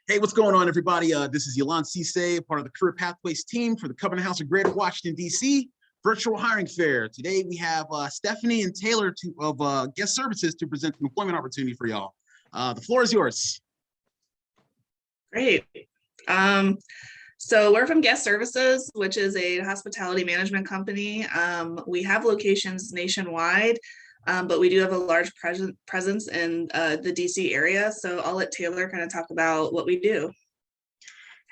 Hey, what's going on, everybody? This is Yolan Cisse, part of the Career Pathways team for the Covenant House of Greater Washington, D.C. Virtual Hiring Fair. Today, we have Stephanie and Taylor of Guest Services to present an employment opportunity for y'all. The floor is yours. Great. So we're from Guest Services, which is a hospitality management company. We have locations nationwide, but we do have a large presence in the DC area. So I'll let Taylor kind of talk about what we do.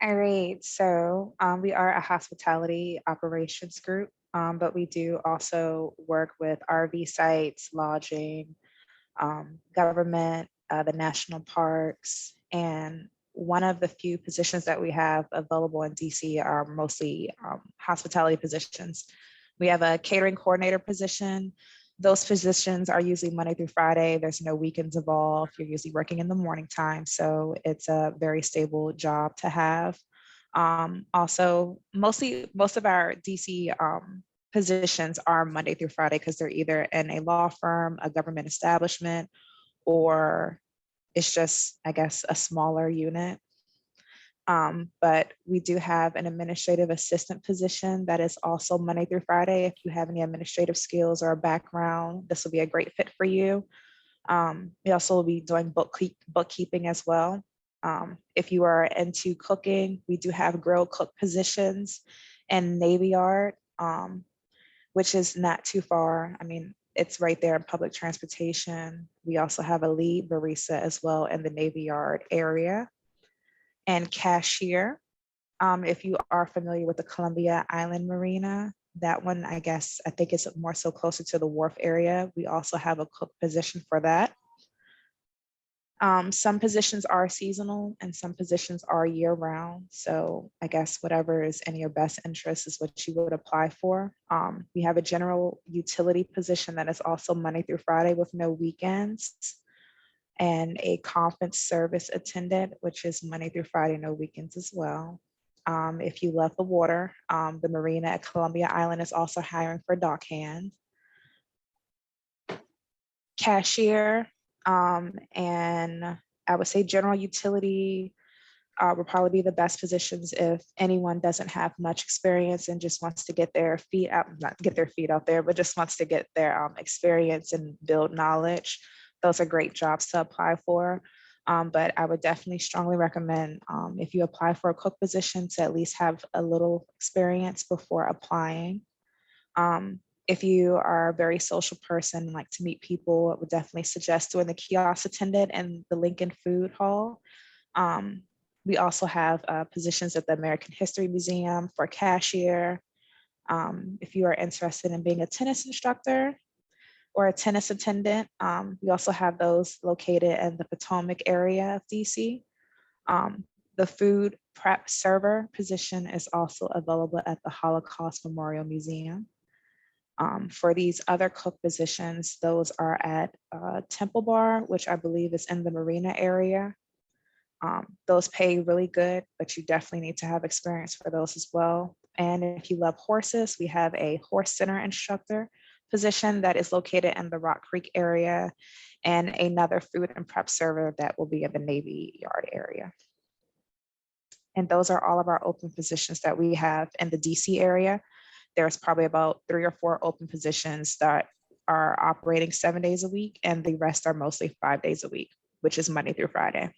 All right, so we are a hospitality operations group, but we do also work with RV sites, lodging, government, the national parks, and one of the few positions that we have available in DC are mostly hospitality positions. We have a catering coordinator position. Those positions are usually Monday through Friday. There's no weekends involved. You're usually working in the morning time. So it's a very stable job to have. Also, most of our DC positions are Monday through Friday because they're either in a law firm, a government establishment, or it's just, I guess, a smaller unit. But we do have an administrative assistant position that is also Monday through Friday. If you have any administrative skills or a background, this will be a great fit for you. We also will be doing bookkeeping as well. If you are into cooking, we do have grill cook positions and Navy Yard, which is not too far. I mean, it's right there in public transportation. We also have a lead barista as well in the Navy Yard area. And cashier, if you are familiar with the Columbia Island Marina, that one, I think it's more so closer to the wharf area. We also have a cook position for that. Some positions are seasonal and some positions are year round. So I guess whatever is in your best interest is what you would apply for. We have a general utility position that is also Monday through Friday with no weekends, and a conference service attendant, which is Monday through Friday, no weekends as well. If you love the water, the marina at Columbia Island is also hiring for dockhand. Cashier, and I would say general utility will probably be the best positions if anyone doesn't have much experience and just wants to get their feet out, not get their feet out there, but just wants to get their experience and build knowledge. Those are great jobs to apply for. But I would definitely strongly recommend if you apply for a cook position to at least have a little experience before applying. If you are a very social person and like to meet people, I would definitely suggest doing the kiosk attendant in the Lincoln Food Hall. We also have positions at the American History Museum for cashier. If you are interested in being a tennis instructor or a tennis attendant, we also have those located in the Potomac area of DC. The food prep server position is also available at the Holocaust Memorial Museum. For these other cook positions, those are at Temple Bar, which I believe is in the Marina area. Those pay really good, but you definitely need to have experience for those as well. And if you love horses, we have a horse center instructor position that is located in the Rock Creek area, and another food and prep server that will be in the Navy Yard area. And those are all of our open positions that we have in the DC area. There's probably about 3 or 4 open positions that are operating 7 days a week, and the rest are mostly 5 days a week, which is Monday through Friday.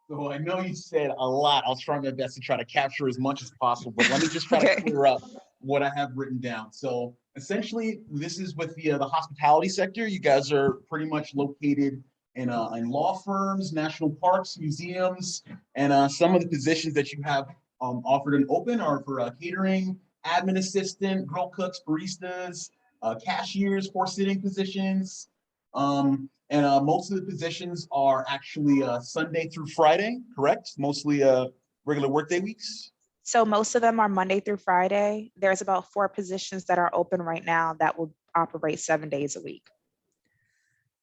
So I know you said a lot. I'll try my best to try to capture as much as possible, but let me just try to clear up what I have written down. So essentially, this is with the hospitality sector. You guys are pretty much located in law firms, national parks, museums, and some of the positions that you have offered and open are for catering, admin assistant, grill cooks, baristas, cashiers, horse sitting positions. And most of the positions are actually Sunday through Friday, correct? Mostly regular workday weeks? So most of them are Monday through Friday. There's about 4 positions that are open right now that will operate 7 days a week.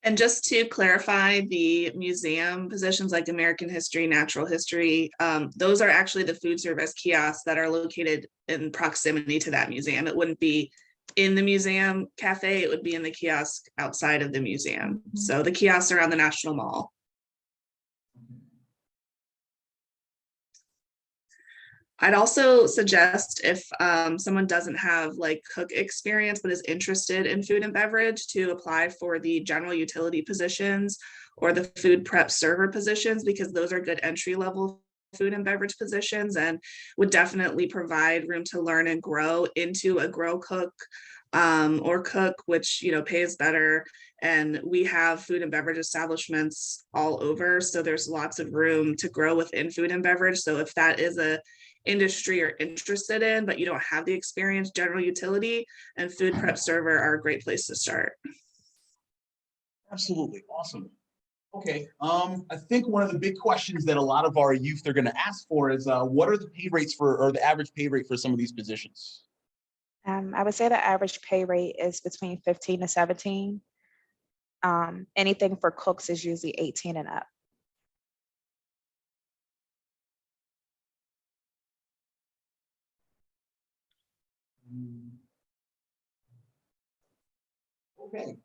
And just to clarify, the museum positions like American History, Natural History, those are actually the food service kiosks that are located in proximity to that museum. It wouldn't be in the museum cafe, it would be in the kiosk outside of the museum. So the kiosks are on the National Mall. I'd also suggest if someone doesn't have like cook experience but is interested in food and beverage to apply for the general utility positions or the food prep server positions, because those are good entry level food and beverage positions and would definitely provide room to learn and grow into a grow cook or cook, which pays better. And we have food and beverage establishments all over, so there's lots of room to grow within food and beverage. So if that is a industry you're interested in but you don't have the experience, general utility and food prep server are a great place to start. Absolutely. Awesome. Okay. I think one of the big questions that a lot of our youth are going to ask for is what are the pay rates for, or the average pay rate for some of these positions? I would say the average pay rate is between 15 to 17. Anything for cooks is usually 18 and up. Okay.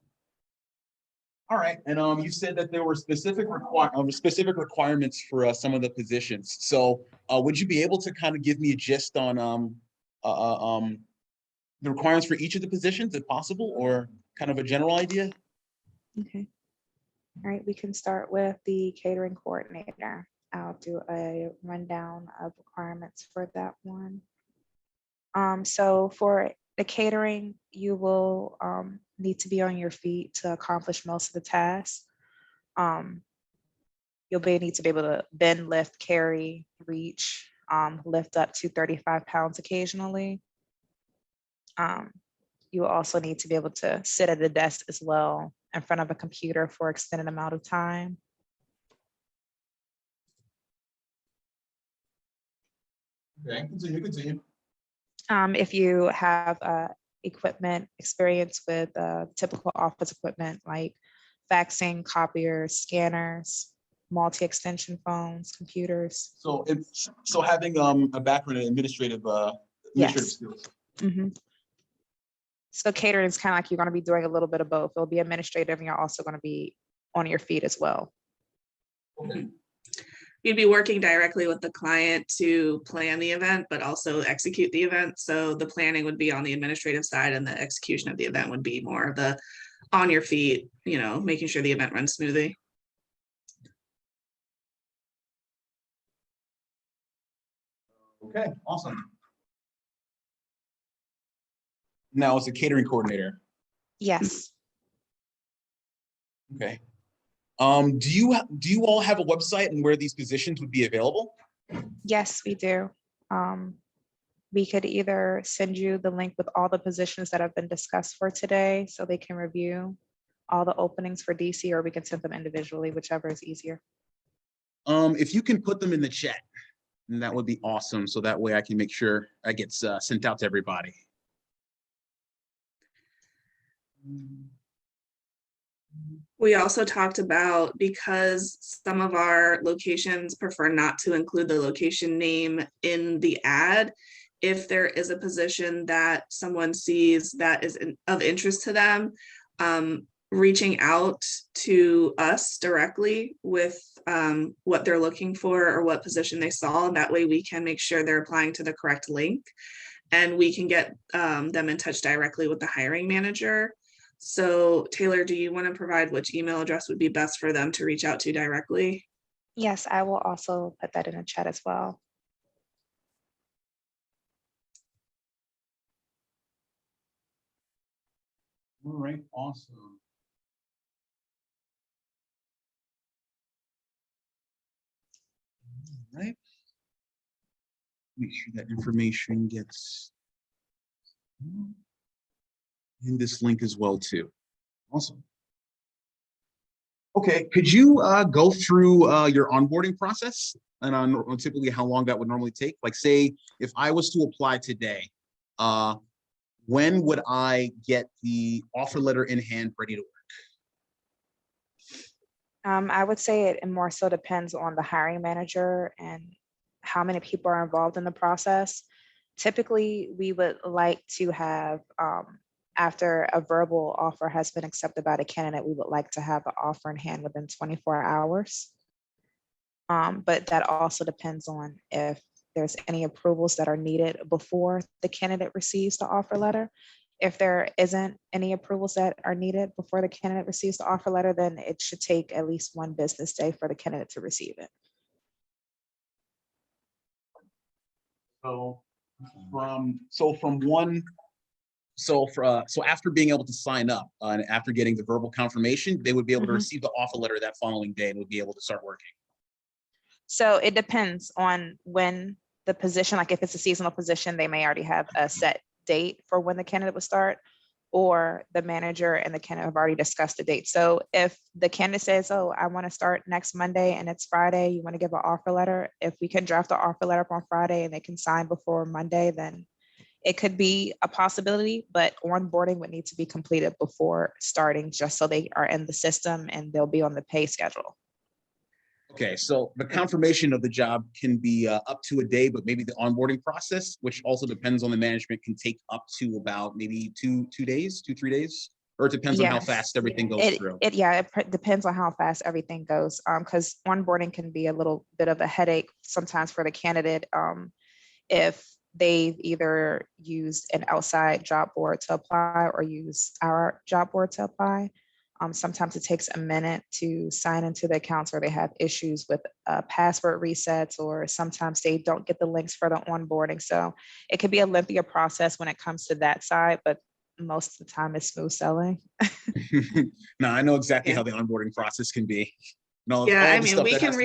All right. And you said that there were specific requirements for some of the positions. So would you be able to kind of give me a gist on the requirements for each of the positions, if possible, or kind of a general idea? Okay. All right, we can start with the catering coordinator. I'll do a rundown of requirements for that one. So for the catering, you will need to be on your feet to accomplish most of the tasks. You'll need to be able to bend, lift, carry, reach, lift up to 35 pounds occasionally. You will also need to be able to sit at a desk as well in front of a computer for an extended amount of time. Okay, continue. If you have equipment experience with typical office equipment like faxing, copiers, scanners, multi-extension phones, computers. So having a background in administrative Yes. skills. Mm-hmm. So catering is kind of like you're going to be doing a little bit of both. It'll be administrative and you're also going to be on your feet as well. Okay. You'd be working directly with the client to plan the event, but also execute the event. So the planning would be on the administrative side and the execution of the event would be more of the on your feet, making sure the event runs smoothly. Okay, awesome. Now it's a catering coordinator. Yes. Okay. Do you all have a website and where these positions would be available? Yes, we do. We could either send you the link with all the positions that have been discussed for today so they can review all the openings for DC, or we can send them individually, whichever is easier. If you can put them in the chat, then that would be awesome. So that way I can make sure I get sent out to everybody. We also talked about, because some of our locations prefer not to include the location name in the ad, if there is a position that someone sees that is of interest to them, reaching out to us directly with what they're looking for or what position they saw. That way we can make sure they're applying to the correct link and we can get them in touch directly with the hiring manager. So Taylor, do you want to provide which email address would be best for them to reach out to directly? Yes, I will also put that in the chat as well. All right, awesome. All right. Make sure that information gets in this link as well too. Awesome. Okay, could you go through your onboarding process and on typically how long that would normally take? Like, say, if I was to apply today, when would I get the offer letter in hand ready to work? I would say it more so depends on the hiring manager and how many people are involved in the process. Typically, we would like to have, after a verbal offer has been accepted by the candidate, we would like to have an offer in hand within 24 hours. But that also depends on if there's any approvals that are needed before the candidate receives the offer letter. If there isn't any approvals that are needed before the candidate receives the offer letter, then it should take at least 1 business day for the candidate to receive it. So after being able to sign up and after getting the verbal confirmation, they would be able to Mhm. receive the offer letter that following day and would be able to start working. So it depends on when the position, like if it's a seasonal position, they may already have a set date for when the candidate would start, or the manager and the candidate have already discussed the date. So if the candidate says, oh, I want to start next Monday and it's Friday, you want to give an offer letter, if we can draft the offer letter up on Friday and they can sign before Monday, then it could be a possibility, but onboarding would need to be completed before starting, just so they are in the system and they'll be on the pay schedule. Okay, so the confirmation of the job can be up to a day, but maybe the onboarding process, which also depends on the management, can take up to about maybe 3 days, or it depends on how Yes. fast everything goes through. It depends on how fast everything goes. Because onboarding can be a little bit of a headache sometimes for the candidate. If they've either used an outside job board to apply or use our job board to apply. Sometimes it takes a minute to sign into the accounts, or they have issues with password resets, or sometimes they don't get the links for the onboarding. So it could be a lengthier process when it comes to that side, but most of the time it's smooth sailing. No, I know exactly Yeah. how the onboarding process can be. Yeah, I mean, we can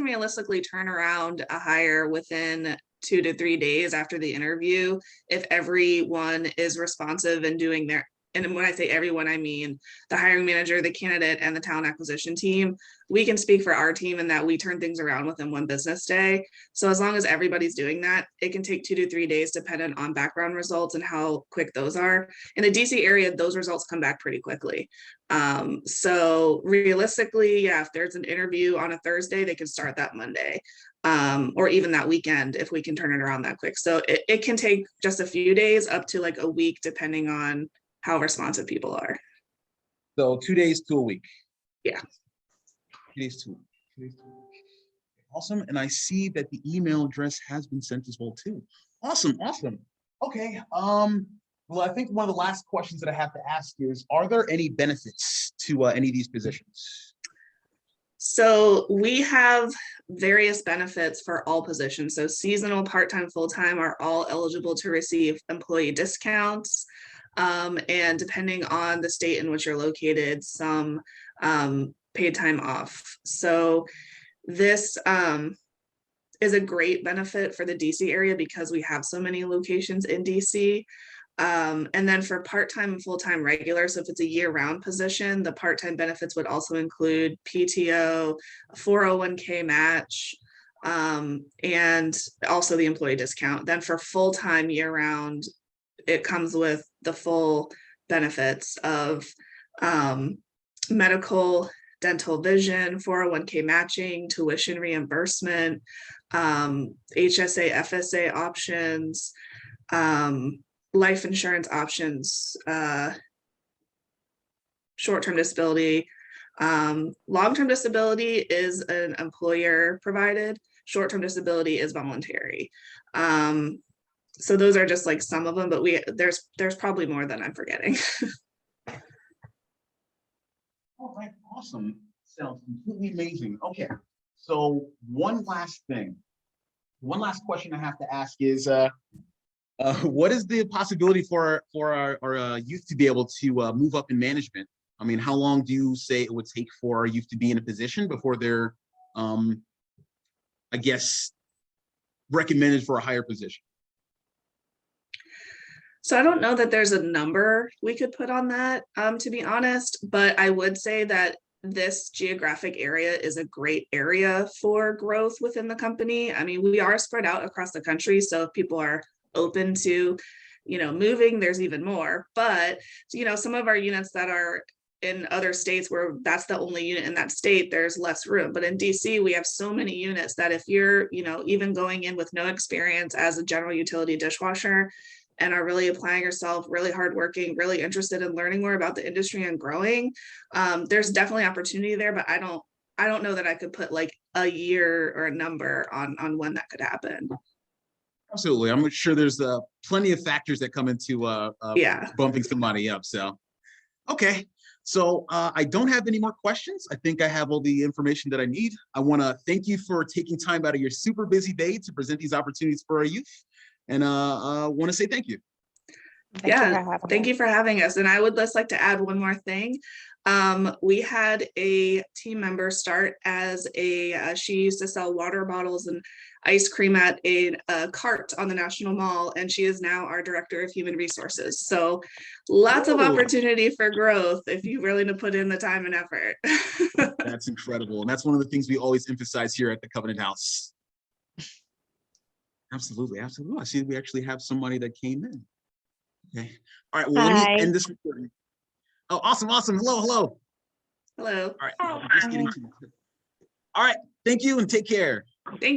realistically turn around a hire within 2 to 3 days after the interview if everyone is responsive and doing their, and when I say everyone, I mean the hiring manager, the candidate, and the talent acquisition team. We can speak for our team in that we turn things around within 1 business day. So as long as everybody's doing that, it can take 2 to 3 days dependent on background results and how quick those are. In the DC area, those results come back pretty quickly. So realistically, yeah, if there's an interview on a Thursday, they can start that Monday. Or even that weekend if we can turn it around that quick. So it can take just a few days up to like a week, depending on how responsive people are. So 2 days to a week. Yeah. 2 days to a week. Awesome. And I see that the email address has been sent as well too. Awesome. Okay. Well, I think one of the last questions that I have to ask is, are there any benefits to any of these positions? So we have various benefits for all positions. So seasonal, part-time, full-time are all eligible to receive employee discounts. And depending on the state in which you're located, some paid time off. So this is a great benefit for the DC area because we have so many locations in DC. And then for part-time and full-time regular, so if it's a year-round position, the part-time benefits would also include PTO, a 401k match, and also the employee discount. Then for full-time year-round, it comes with the full benefits of medical, dental, vision, 401k matching, tuition reimbursement, HSA, FSA options, life insurance options, short-term disability. Long-term disability is an employer provided. Short-term disability is voluntary. So those are just like some of them, but there's probably more than I'm forgetting. All right, awesome. Sounds completely amazing. Okay, so one last question I have to ask is, what is the possibility for our youth to be able to move up in management? I mean, how long do you say it would take for our youth to be in a position before they're, I guess, recommended for a higher position? So I don't know that there's a number we could put on that, to be honest, but I would say that this geographic area is a great area for growth within the company. I mean, we are spread out across the country, so if people are open to, moving, there's even more. But, some of our units that are in other states where that's the only unit in that state, there's less room. But in DC, we have so many units that if you're, even going in with no experience as a general utility dishwasher and are really applying yourself, really hardworking, really interested in learning more about the industry and growing, there's definitely opportunity there, but I don't I don't know that I could put like a year or a number on when that could happen. Absolutely. I'm sure there's plenty of factors that come into Yeah. bumping some money up. So, okay. So I don't have any more questions. I think I have all the information that I need. I want to thank you for taking time out of your super busy day to present these opportunities for our youth. And want to say thank you. Thank you for having us. And I would just like to add one more thing. We had a team member start as she used to sell water bottles and ice cream at a cart on the National Mall, and she is now our Director of Human Resources. So lots of opportunity for growth if you're willing to put in the time and effort. That's incredible. And that's one of the things we always emphasize here at the Covenant House. Absolutely, absolutely. I see we actually have somebody that came in. Okay. All right. Well, let me end this recording. Oh, awesome. Awesome. Hello. Hello. Hello. All right. Just getting to. All right. Thank you and take care.